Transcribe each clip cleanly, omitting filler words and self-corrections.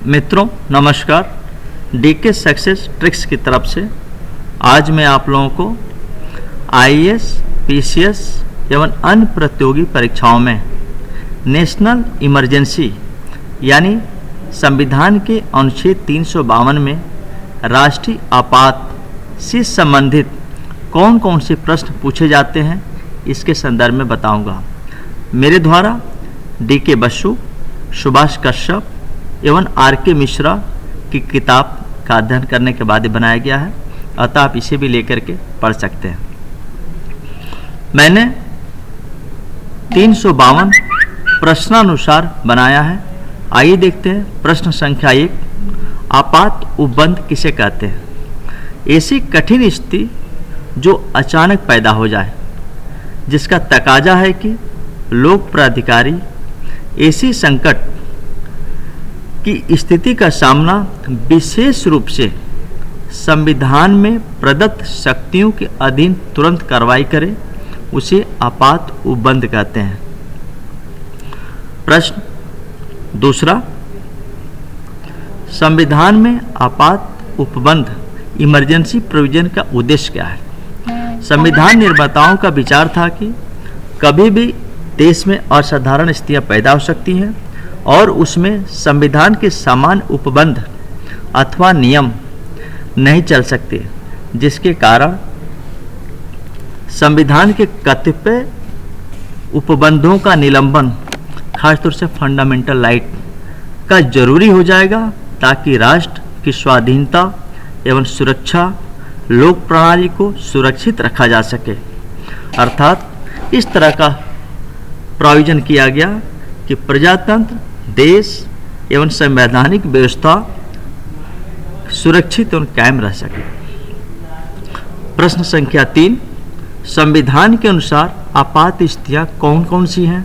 मित्रों नमस्कार, DK success tricks की तरफ से आज मैं आप लोगों को आईएएस, पीसीएस एवं अन्य प्रतियोगी परीक्षाओं में नेशनल इमरजेंसी यानी संविधान के अनुच्छेद 352 में राष्ट्रीय आपात से संबंधित कौन कौन से प्रश्न पूछे जाते हैं इसके संदर्भ में बताऊंगा। मेरे द्वारा डीके बसु, सुभाष कश्यप एवं आरके मिश्रा की किताब का अध्ययन करने के बाद बनाया गया है, अतः आप इसे भी लेकर के पढ़ सकते हैं। मैंने 352 प्रश्नानुसार बनाया है। आइए देखते हैं। प्रश्न संख्या 1, आपात उपबंध किसे कहते हैं? ऐसी कठिन स्थिति जो अचानक पैदा हो जाए, जिसका तकाजा है कि लोक प्राधिकारी ऐसी संकट की स्थिति का सामना विशेष रूप से संविधान में प्रदत्त शक्तियों के अधीन तुरंत कार्रवाई करे, उसे आपात उपबंध कहते हैं। प्रश्न दूसरा, संविधान में आपात उपबंध इमरजेंसी प्रोविजन का उद्देश्य क्या है? संविधान निर्माताओं का विचार था कि कभी भी देश में असाधारण स्थितियां पैदा हो सकती हैं और उसमें संविधान के समान उपबंध अथवा नियम नहीं चल सकते, जिसके कारण संविधान के कतिपय उपबंधों का निलंबन, खासतौर से फंडामेंटल राइट का जरूरी हो जाएगा, ताकि राष्ट्र की स्वाधीनता एवं सुरक्षा, लोक प्रणाली को सुरक्षित रखा जा सके। अर्थात इस तरह का प्रोविजन किया गया कि प्रजातंत्र, देश एवं संवैधानिक व्यवस्था सुरक्षित एवं कायम रह सके। प्रश्न संख्या 3, संविधान के अनुसार आपात स्थितियां कौन कौन सी हैं?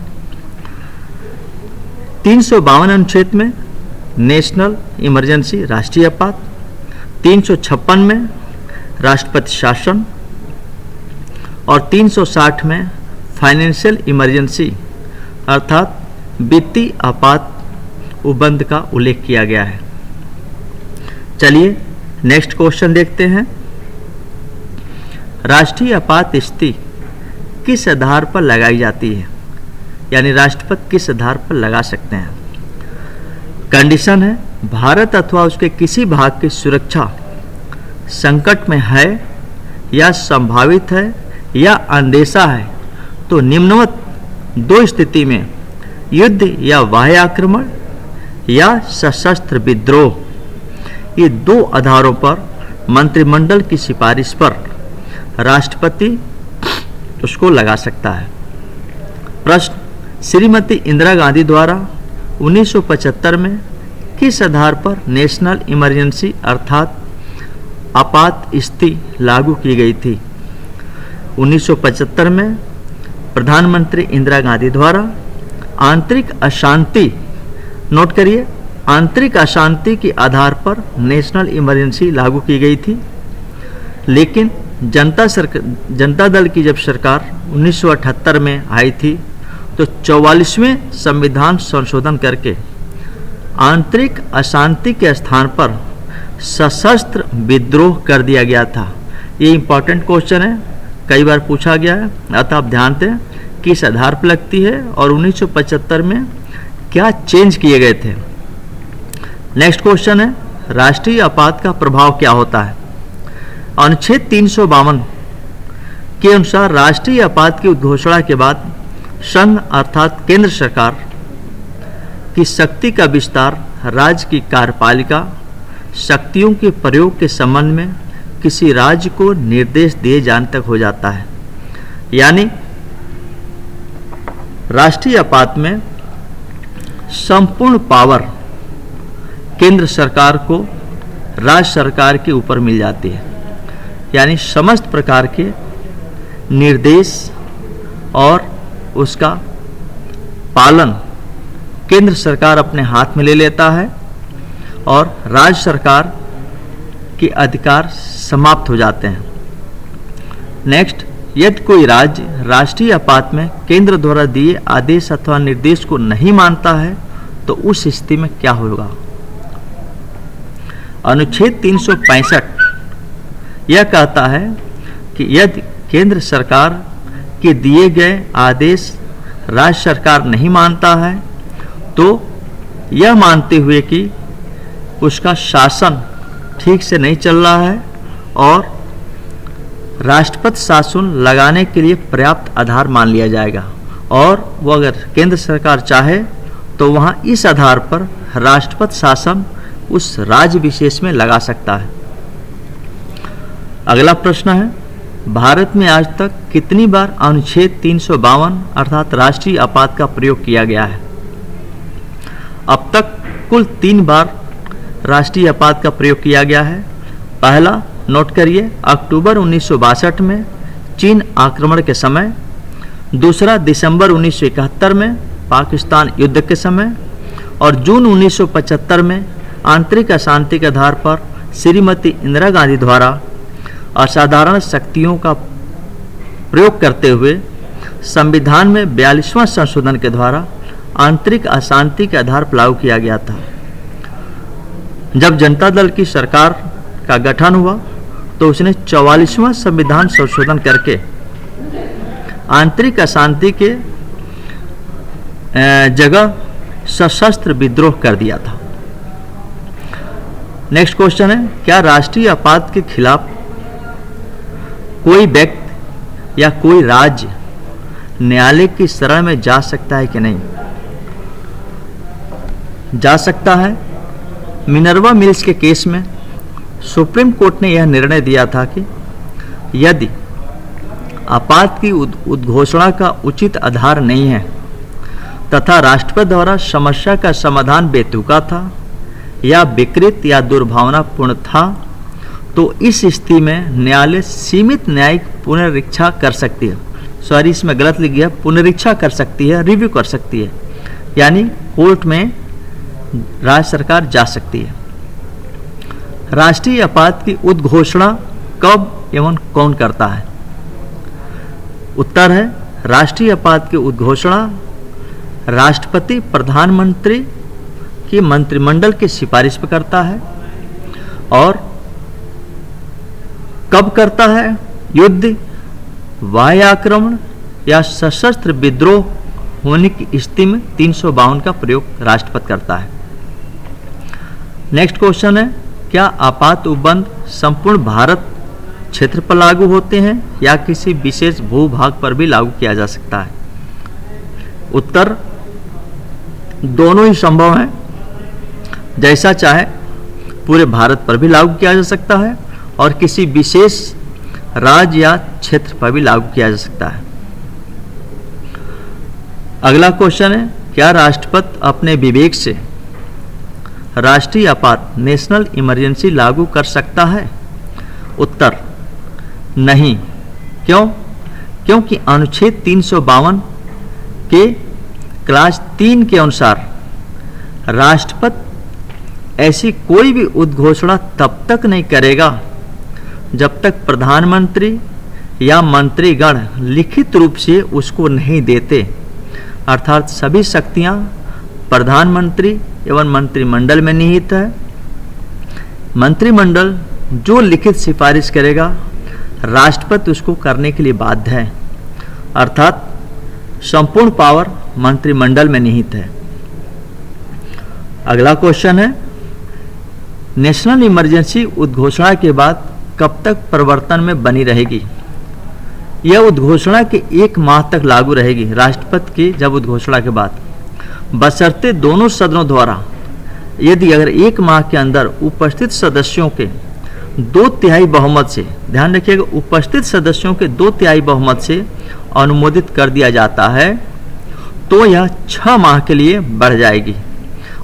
352 अनुच्छेद में नेशनल इमरजेंसी राष्ट्रीय आपात, 356 में राष्ट्रपति शासन और 360 में फाइनेंशियल इमरजेंसी अर्थात वित्तीय आपात उपबंध का उल्लेख किया गया है। चलिए नेक्स्ट क्वेश्चन देखते हैं। राष्ट्रीय आपात स्थिति किस आधार पर लगाई जाती है? यानी राष्ट्रपति किस आधार पर लगा सकते हैं? कंडीशन है भारत अथवा उसके किसी भाग की सुरक्षा संकट में है या संभावित है या अंदेशा है, तो निम्नवत दो स्थिति में युद्ध या बाह्य आक्रमण या सशस्त्र विद्रोह, ये दो आधारों पर मंत्रिमंडल की सिफारिश पर राष्ट्रपति उसको लगा सकता है। प्रश्न, श्रीमती इंदिरा गांधी द्वारा 1975 में किस आधार पर नेशनल इमरजेंसी अर्थात आपात स्थिति लागू की गई थी? 1975 में प्रधानमंत्री इंदिरा गांधी द्वारा आंतरिक अशांति, नोट करिए, आंतरिक अशांति के आधार पर नेशनल इमरजेंसी लागू की गई थी। लेकिन जनता दल की जब सरकार 1978 में आई थी, तो 44वें संविधान संशोधन करके आंतरिक अशांति के स्थान पर सशस्त्र विद्रोह कर दिया गया था। ये इंपॉर्टेंट क्वेश्चन है, कई बार पूछा गया है, अतः आप ध्यान दें किस आधार पर लगती है और 1975 में क्या चेंज किए गए थे। नेक्स्ट क्वेश्चन है, राष्ट्रीय आपात का प्रभाव क्या होता है? अनुच्छेद 352 के अनुसार राष्ट्रीय आपात की घोषणा के बाद संघ अर्थात केंद्र सरकार की शक्ति का विस्तार राज्य की कार्यपालिका शक्तियों के प्रयोग के संबंध में किसी राज्य को निर्देश दिए जाने तक हो जाता है। यानी राष्ट्रीय आपात में संपूर्ण पावर केंद्र सरकार को राज्य सरकार के ऊपर मिल जाती है। यानी समस्त प्रकार के निर्देश और उसका पालन केंद्र सरकार अपने हाथ में ले लेता है और राज्य सरकार के अधिकार समाप्त हो जाते हैं। नेक्स्ट, यदि कोई राज्य राष्ट्रीय आपात में केंद्र द्वारा दिए आदेश अथवा निर्देश को नहीं मानता है, तो उस स्थिति में क्या होगा? अनुच्छेद 365 यह कहता है कि यदि केंद्र सरकार के दिए गए आदेश राज्य सरकार नहीं मानता है तो यह मानते हुए कि उसका शासन ठीक से नहीं चल रहा है और राष्ट्रपति शासन लगाने के लिए पर्याप्त आधार मान लिया जाएगा, और वो अगर केंद्र सरकार चाहे तो वहाँ इस आधार पर राष्ट्रपति शासन उस राज्य विशेष में लगा सकता है। अगला प्रश्न है, भारत में आज तक कितनी बार अनुच्छेद 352 अर्थात राष्ट्रीय आपात का प्रयोग किया गया है? अब तक कुल 3 बार राष्ट्रीय आपात का प्रयोग किया गया है। पहला नोट करिए, अक्टूबर 1962 में चीन आक्रमण के समय, दूसरा दिसंबर 1971 में पाकिस्तान युद्ध के समय, और जून 1975 में आंतरिक अशांति के आधार पर श्रीमती इंदिरा गांधी द्वारा असाधारण शक्तियों का प्रयोग करते हुए संविधान में 42वां संशोधन के द्वारा आंतरिक अशांति के आधार पर लागू किया गया था। जब जनता दल की सरकार का गठन हुआ तो उसने 44वां संविधान संशोधन करके आंतरिक अशांति के जगह सशस्त्र विद्रोह कर दिया था। नेक्स्ट क्वेश्चन है, क्या राष्ट्रीय आपात के खिलाफ कोई व्यक्ति या कोई राज्य न्यायालय की शरण में जा सकता है कि नहीं? जा सकता है। मिनर्वा मिल्स के केस में सुप्रीम कोर्ट ने यह निर्णय दिया था कि यदि आपात की उद्घोषणा का उचित आधार नहीं है तथा राष्ट्रपति द्वारा समस्या का समाधान बेतुका था या विकृत या दुर्भावनापूर्ण था तो इस स्थिति में न्यायालय सीमित न्यायिक पुनरीक्षा कर सकती है। सॉरी, इसमें गलत लिख गया, पुनरीक्षा कर सकती है, रिव्यू कर सकती है, यानी कोर्ट में राज्य सरकार जा सकती है। राष्ट्रीय आपात की उद्घोषणा कब एवं कौन करता है? उत्तर है, राष्ट्रीय आपात की उद्घोषणा राष्ट्रपति प्रधानमंत्री की मंत्रिमंडल की सिफारिश पर करता है। और कब करता है? युद्ध, वायु आक्रमण या सशस्त्र विद्रोह होने की स्थिति में 352 का प्रयोग राष्ट्रपति करता है। नेक्स्ट क्वेश्चन है, क्या आपात उपबंध संपूर्ण भारत क्षेत्र पर लागू होते हैं या किसी विशेष भूभाग पर भी लागू किया जा सकता है? उत्तर, दोनों ही संभव है। जैसा चाहे पूरे भारत पर भी लागू किया जा सकता है और किसी विशेष राज्य या क्षेत्र पर भी लागू किया जा सकता है। अगला क्वेश्चन है, क्या राष्ट्रपति अपने विवेक से राष्ट्रीय आपात नेशनल इमरजेंसी लागू कर सकता है? उत्तर, नहीं। क्यों? क्योंकि अनुच्छेद 352 के क्लास 3 के अनुसार राष्ट्रपति ऐसी कोई भी उद्घोषणा तब तक नहीं करेगा जब तक प्रधानमंत्री या मंत्रीगण लिखित रूप से उसको नहीं देते, अर्थात सभी शक्तियां प्रधानमंत्री एवं मंत्रिमंडल में निहित है। मंत्रिमंडल जो लिखित सिफारिश करेगा राष्ट्रपति उसको करने के लिए बाध्य है, अर्थात संपूर्ण पावर मंत्रिमंडल में निहित है। अगला क्वेश्चन है, नेशनल इमरजेंसी उद्घोषणा के बाद कब तक प्रवर्तन में बनी रहेगी? यह उद्घोषणा के 1 माह तक लागू रहेगी राष्ट्रपति की जब उद्घोषणा के बाद, बशर्ते दोनों सदनों द्वारा यदि अगर 1 माह के अंदर उपस्थित सदस्यों के 2/3 बहुमत से, ध्यान रखिएगा, उपस्थित सदस्यों के 2/3 बहुमत से अनुमोदित कर दिया जाता है तो यह 6 माह के लिए बढ़ जाएगी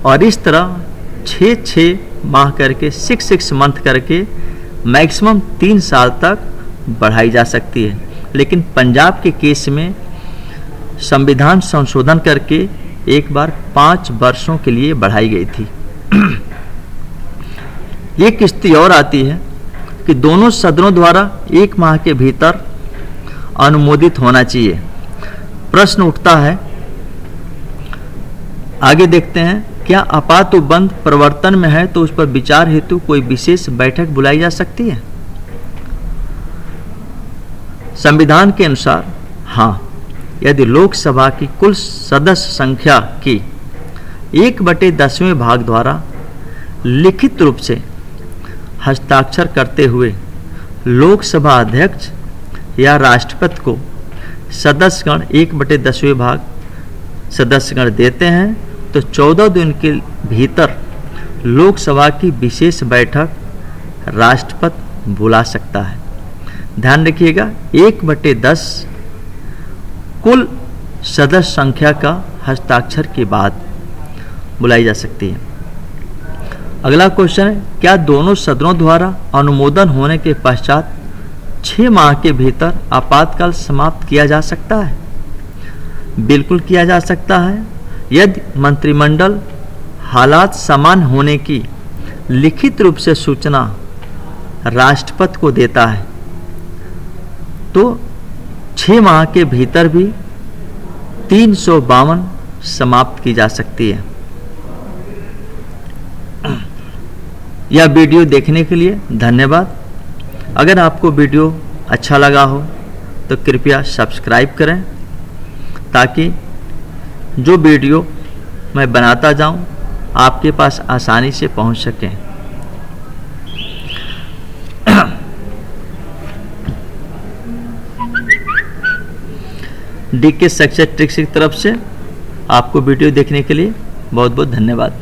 और इस तरह 6 माह करके 6 मंथ करके मैक्सिमम 3 साल तक बढ़ाई जा सकती है। लेकिन पंजाब के केस में संविधान संशोधन करके एक बार 5 वर्षों के लिए बढ़ाई गई थी। एक स्थिति और आती है कि दोनों सदनों द्वारा 1 माह के भीतर अनुमोदित होना चाहिए। प्रश्न उठता है, आगे देखते हैं, क्या आपात उपबंध प्रवर्तन में है तो उस पर विचार हेतु कोई विशेष बैठक बुलाई जा सकती है? संविधान के अनुसार हाँ, यदि लोकसभा की कुल सदस्य संख्या की 1/10वें भाग द्वारा लिखित रूप से हस्ताक्षर करते हुए लोकसभा अध्यक्ष या राष्ट्रपति को सदस्यगण 1/10वें भाग सदस्यगण देते हैं तो 14 दिन के भीतर लोकसभा की विशेष बैठक राष्ट्रपति बुला सकता है। ध्यान रखिएगा, 1/10 कुल सदस्य संख्या का हस्ताक्षर के बाद बुलाई जा सकती है। अगला क्वेश्चन है, क्या दोनों सदनों द्वारा अनुमोदन होने के पश्चात 6 माह के भीतर आपातकाल समाप्त किया जा सकता है? बिल्कुल किया जा सकता है। यदि मंत्रिमंडल हालात समान होने की लिखित रूप से सूचना राष्ट्रपति को देता है तो 6 माह के भीतर भी 352 समाप्त की जा सकती है। यह वीडियो देखने के लिए धन्यवाद। अगर आपको वीडियो अच्छा लगा हो तो कृपया सब्सक्राइब करें ताकि जो वीडियो मैं बनाता जाऊं आपके पास आसानी से पहुंच सकें। DK सक्सेस ट्रिक्स की तरफ से आपको वीडियो देखने के लिए बहुत बहुत धन्यवाद।